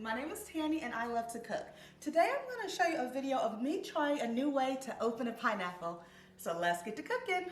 My name is Tanny and I love to cook. Today I'm going to show you a video of me trying a new way to open a pineapple. So let's get to cooking.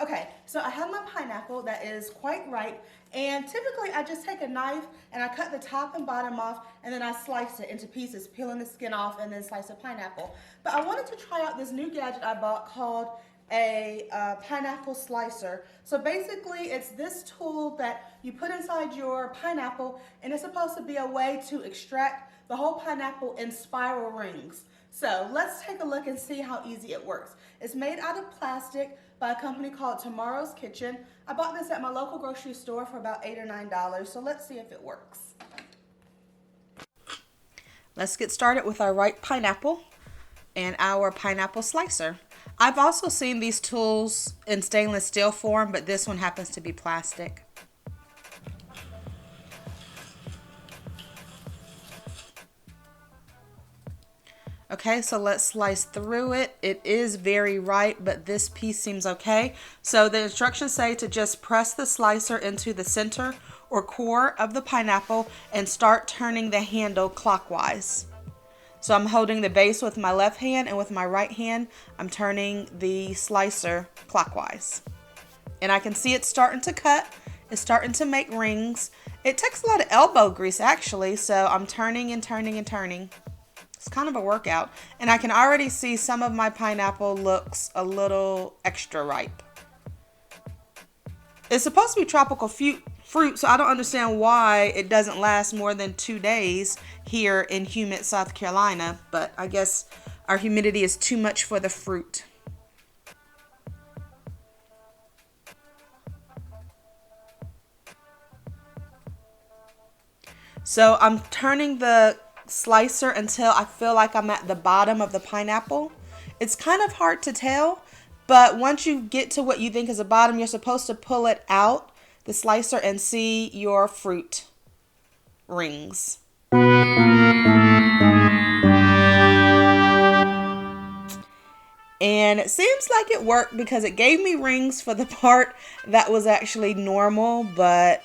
Okay, so I have my pineapple that is quite ripe, and typically I just take a knife and I cut the top and bottom off and then I slice it into pieces, peeling the skin off and then slice a pineapple. But I wanted to try out this new gadget I bought called a pineapple slicer. So basically it's this tool that you put inside your pineapple, and it's supposed to be a way to extract the whole pineapple in spiral rings. So let's take a look and see how easy it works. It's made out of plastic by a company called Tomorrow's Kitchen. I bought this at my local grocery store for about $8 or $9, so let's see if it works. Let's get started with our ripe pineapple and our pineapple slicer. I've also seen these tools in stainless steel form, but this one happens to be plastic. Okay, so let's slice through it. It is very ripe, but this piece seems okay. So the instructions say to just press the slicer into the center or core of the pineapple and start turning the handle clockwise. So I'm holding the base with my left hand, and with my right hand, I'm turning the slicer clockwise. And I can see it's starting to cut. It's starting to make rings. It takes a lot of elbow grease actually, so I'm turning and turning and turning. It's kind of a workout. And I can already see some of my pineapple looks a little extra ripe. It's supposed to be tropical fruit, so I don't understand why it doesn't last more than 2 days here in humid South Carolina, but I guess our humidity is too much for the fruit. So I'm turning the slicer until I feel like I'm at the bottom of the pineapple. It's kind of hard to tell, but once you get to what you think is the bottom, you're supposed to pull it out, the slicer, and see your fruit rings. And it seems like it worked because it gave me rings for the part that was actually normal, but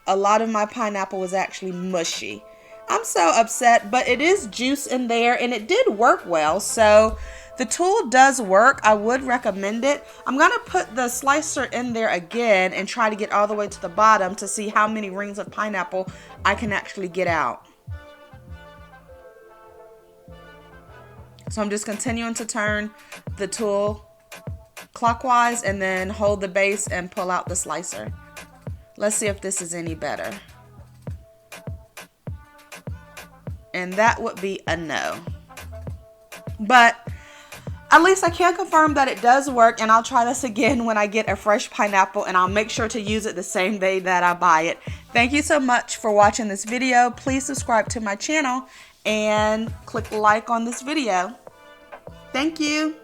a lot of my pineapple was actually mushy. I'm so upset, but it is juice in there and it did work well. So the tool does work. I would recommend it. I'm going to put the slicer in there again and try to get all the way to the bottom to see how many rings of pineapple I can actually get out. So I'm just continuing to turn the tool clockwise and then hold the base and pull out the slicer. Let's see if this is any better. And that would be a no. But at least I can confirm that it does work, and I'll try this again when I get a fresh pineapple, and I'll make sure to use it the same day that I buy it. Thank you so much for watching this video. Please subscribe to my channel and click like on this video. Thank you.